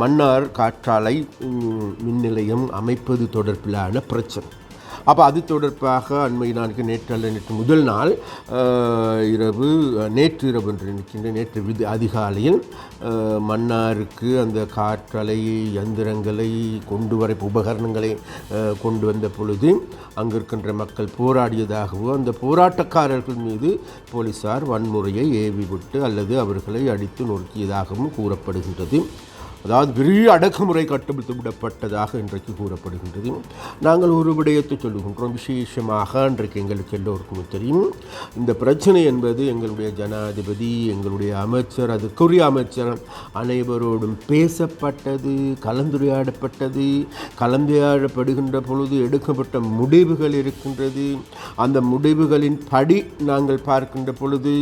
மன்னார் காற்றாலை மின் நிலையம் அமைப்பது தொடர்பிலான பிரச்சனை. அப்போ அது தொடர்பாக அண்மை நாளுக்கு நேற்று முதல் நாள் நேற்று இரவு என்று நினைக்கின்ற நேற்று அதிகாலையில் மன்னாருக்கு அந்த காற்றலை யந்திரங்களை உபகரணங்களை கொண்டு வந்த பொழுது அங்கு இருக்கின்ற மக்கள் போராடியதாகவோ அந்த போராட்டக்காரர்கள் மீது போலீசார் வன்முறையை ஏவிவிட்டு அல்லது அவர்களை அடித்து நொறுக்கியதாகவும் கூறப்படுகின்றது. அதாவது பெரிய அடக்குமுறை கட்டுப்படுத்தி விடப்பட்டதாக இன்றைக்கு கூறப்படுகின்றது. நாங்கள் ஒரு விடயத்தை சொல்லுகின்றோம். விசேஷமாக இன்றைக்கு எங்களுக்கு எல்லோருக்குமே தெரியும், இந்த பிரச்சனை என்பது எங்களுடைய ஜனாதிபதி, எங்களுடைய அமைச்சர், அதுக்குரிய அமைச்சர் அனைவரோடும் பேசப்பட்டது, கலந்துரையாடப்படுகின்ற பொழுது எடுக்கப்பட்ட முடிவுகள் இருக்கின்றது. அந்த முடிவுகளின் படி நாங்கள் பார்க்கின்ற பொழுது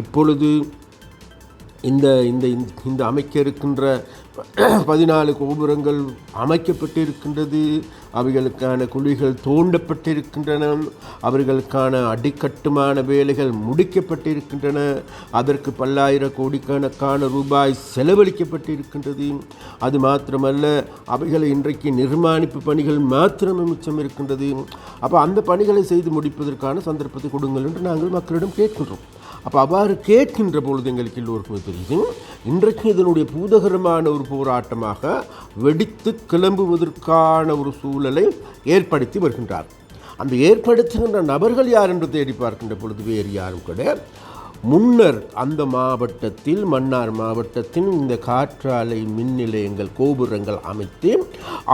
இப்பொழுது இந்த இந்த இந்த அமைக்க இருக்கின்ற 14 கோபுரங்கள் அமைக்கப்பட்டிருக்கின்றது. அவைகளுக்கான குழிகள் தோண்டப்பட்டிருக்கின்றன. அவர்களுக்கான அடிக்கட்டுமான வேலைகள் முடிக்கப்பட்டிருக்கின்றன. அதற்கு பல்லாயிரம் கோடிக்கணக்கான ரூபாய் செலவழிக்கப்பட்டிருக்கின்றது. அது மாத்திரமல்ல, அவைகளை இன்றைக்கு நிர்மாணிப்பு பணிகள் மாத்திரமே மிச்சம் இருக்கின்றது. அப்போ அந்த பணிகளை செய்து முடிப்பதற்கான சந்தர்ப்பத்தை கொடுங்கள் என்று நாங்கள் மக்களிடம் கேட்கின்றோம். அப்போ அவ்வாறு கேட்கின்ற பொழுது எங்களுக்கு எல்லோருக்குமே தெரியும், இன்றைக்கு இதனுடைய பூதகரமான ஒரு போராட்டமாக வெடித்து கிளம்புவதற்கான ஒரு சூழலை ஏற்படுத்தி வருகின்றார். அந்த ஏற்படுத்துகின்ற நபர்கள் யார் என்று தேடி பார்க்கின்ற பொழுது வேறு யாரும் கிடையாது. முன்னர் அந்த மாவட்டத்தில், மன்னார் மாவட்டத்தின் இந்த காற்றாலை மின் நிலையங்கள் கோபுரங்கள் அமைத்து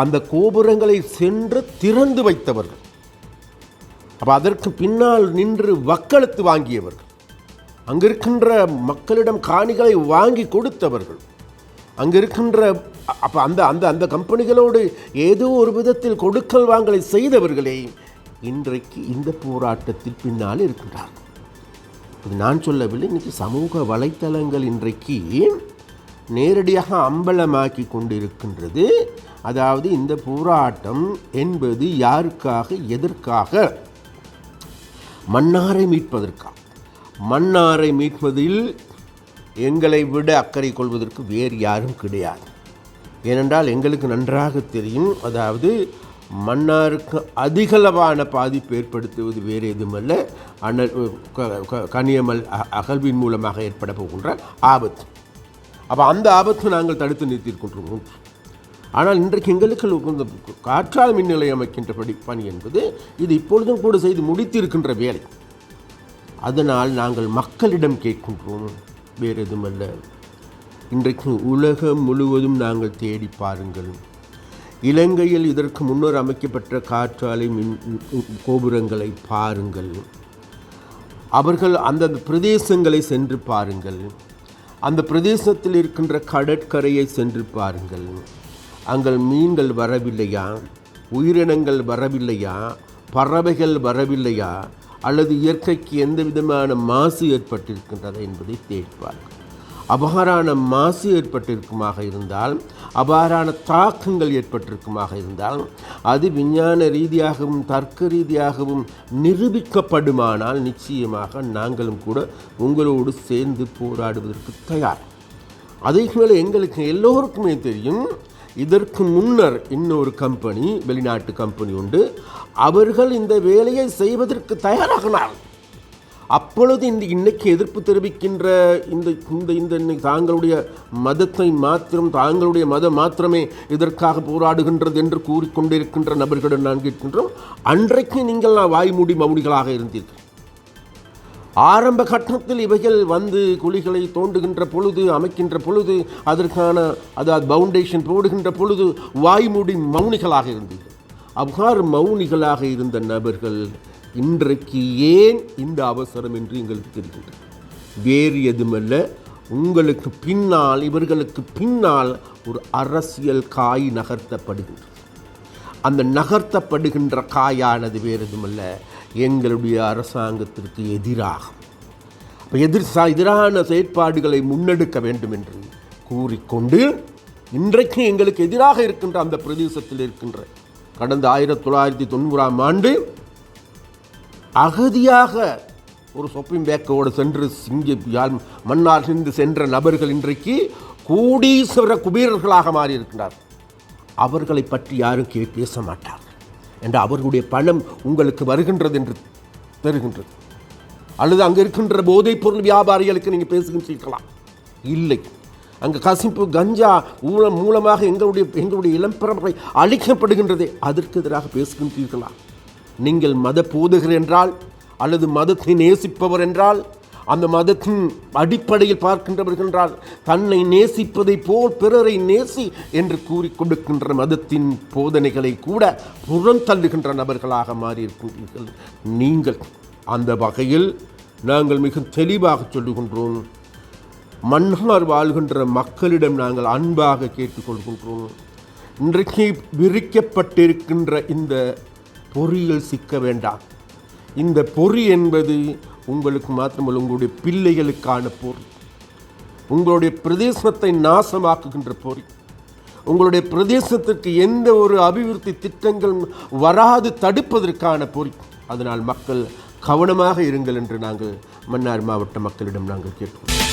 அந்த கோபுரங்களை சென்று திறந்து வைத்தவர்கள், அப்போ அதற்கு பின்னால் நின்று வக்களத்து வாங்கியவர்கள், அங்கிருக்கின்ற மக்களிடம் காணிகளை வாங்கி கொடுத்தவர்கள், அங்கிருக்கின்ற அப்போ அந்த அந்த அந்த கம்பெனிகளோடு ஏதோ ஒரு விதத்தில் கொடுக்கல் வாங்கலை செய்தவர்களே இன்றைக்கு இந்த போராட்டத்தில் பின்னால் இருக்கின்றார்கள். இது நான் சொல்லவில்லை, இன்றைக்கு சமூக வலைத்தளங்கள் இன்றைக்கு நேரடியாக அம்பலமாக்கி கொண்டிருக்கின்றது. அதாவது இந்த போராட்டம் என்பது யாருக்காக, எதற்காக? மன்னாரை மீட்பதற்காக. மன்னாரை மீட்பதில் எங்களை விட அக்கறை கொள்வதற்கு வேறு யாரும் கிடையாது. ஏனென்றால் எங்களுக்கு நன்றாக தெரியும், அதாவது மன்னாருக்கு அதிகளவான பாதிப்பு ஏற்படுத்துவது வேறு எதுவுமல்ல, கனியமல் அகழ்வின் மூலமாக ஏற்பட போகின்ற ஆபத்து. அப்போ அந்த ஆபத்தை நாங்கள் தடுத்து நிறுத்தியிருக்கின்றோம். ஆனால் இன்றைக்கு எங்களுக்கு காற்றாலை மின் நிலையம் அமைக்கின்ற பணி என்பது இது இப்பொழுதும் கூட செய்து முடித்திருக்கின்ற வேலை. அதனால் நாங்கள் மக்களிடம் கேட்கின்றோம், வேறு எதுவுமல்ல. இன்றைக்கு உலகம் முழுவதும் நாங்கள் தேடி பாருங்கள். இலங்கையில் இதற்கு முன்னர் அமைக்கப்பட்ட காற்றாலை மின் கோபுரங்களை பாருங்கள். அவர்கள் அந்தந்த பிரதேசங்களை சென்று பாருங்கள். அந்த பிரதேசத்தில் இருக்கின்ற கடற்கரையை சென்று பாருங்கள். அங்கே மீன்கள் வரவில்லையா, உயிரினங்கள் வரவில்லையா, பறவைகள் வரவில்லையா, அல்லது இயற்கைக்கு எந்த விதமான மாசு ஏற்பட்டிருக்கின்றதா என்பதை தேடிப்பார்கள். அபாரான மாசு ஏற்பட்டிருக்குமாக இருந்தால், அபாரான தாக்கங்கள் ஏற்பட்டிருக்குமாக இருந்தால், அது விஞ்ஞான ரீதியாகவும் தர்க்க ரீதியாகவும் நிரூபிக்கப்படுமானால் நிச்சயமாக நாங்களும் கூட உங்களோடு சேர்ந்து போராடுவதற்கு தயார். அதே மேலே எங்களுக்கு எல்லோருக்குமே தெரியும், இதற்கு முன்னர் இன்னொரு கம்பெனி, வெளிநாட்டு கம்பெனி உண்டு, அவர்கள் இந்த வேலையை செய்வதற்கு தயாராகினார். அப்பொழுது இன்னைக்கு எதிர்ப்பு தெரிவிக்கின்ற இந்த தாங்களுடைய மதத்தை மாத்திரம், தாங்களுடைய மதம் மாத்திரமே இதற்காக போராடுகின்றது என்று கூறிக்கொண்டிருக்கின்ற நபர்களிடம் நான் கேட்கின்றோம், அன்றைக்கு நீங்கள் வாய்மூடி மௌனிகளாக இருந்தீர்கள். ஆரம்ப கட்டத்தில் இவைகள் வந்து குழிகளை தோண்டுகின்ற பொழுது, அமைக்கின்ற பொழுது, அதற்கான அதாவது பவுண்டேஷன் போடுகின்ற பொழுது வாய்மூடி மௌனிகளாக இருந்தீர்கள். அவ்வாறு மௌனிகளாக இருந்த நபர்கள் இன்றைக்கு ஏன் இந்த அவசரம் என்று எங்களுக்கு தெரிகின்றது. வேறு எதுமல்ல, உங்களுக்கு பின்னால், இவர்களுக்கு பின்னால் ஒரு அரசியல் காய் நகர்த்தப்படுகின்றது. அந்த நகர்த்தப்படுகின்ற காயானது வேறு எதுமல்ல, எங்களுடைய அரசாங்கத்திற்கு எதிரான செயற்பாடுகளை முன்னெடுக்க வேண்டும் என்று கூறிக்கொண்டு, இன்றைக்கு எங்களுக்கு எதிராக இருக்கின்ற அந்த பிரதேசத்தில் இருக்கின்ற கடந்த 1990ஆம் ஆண்டு அகதியாக ஒரு ஷாப்பிங் பேக்கோடு சென்று மன்னார் இருந்து சென்ற நபர்கள் இன்றைக்கு கோடீஸ்வர குபேரர்களாக மாறியிருக்கிறார். அவர்களை பற்றி யாரும் பேச மாட்டார்கள் என்று அவர்களுடைய பணம் உங்களுக்கு வருகின்றது என்று தெரிகின்றது. அல்லது அங்கே இருக்கின்ற போதைப் பொருள் வியாபாரிகளுக்கு நீங்கள் பேசுகின்றீர்களா? இல்லை. அங்கே கசிப்பு கஞ்சா மூலமாக எங்களுடைய இளம்பரம்பரை அழிக்கப்படுகின்றதே, அதற்கு எதிராக பேசுகின்றீர்களா? நீங்கள் மத போதகர் என்றால் அல்லது மதத்தை நேசிப்பவர் என்றால், அந்த மதத்தின் அடிப்படையில் பார்க்கின்றவர்கள் என்றால், தன்னை நேசிப்பதை போல் பிறரை நேசி என்று கூறி கொடுக்கின்ற மதத்தின் போதனைகளை கூட புறந்தள்ளுகின்ற நபர்களாக மாறியிருக்கின்றீர்கள் நீங்கள். அந்த வகையில் நாங்கள் மிக தெளிவாக சொல்லுகின்றோம், மன்னார் வாழ்கின்ற மக்களிடம் நாங்கள் அன்பாக கேட்டுக்கொள்கின்றோம். இன்றைக்கு விரிக்கப்பட்டிருக்கின்ற இந்த பொறியில் சிக்க வேண்டாம். இந்த பொறி என்பது உங்களுக்கு மாத்திரமல்ல, உங்களுடைய பிள்ளைகளுக்கான பொறி, உங்களுடைய பிரதேசத்தை நாசமாக்குகின்ற பொறி, உங்களுடைய பிரதேசத்திற்கு எந்த ஒரு அபிவிருத்தி திட்டங்கள் வராது தடுப்பதற்கான பொறி. அதனால் மக்கள் கவனமாக இருங்கள் என்று நாங்கள் மன்னார் மாவட்ட மக்களிடம் நாங்கள் கேட்கிறோம்.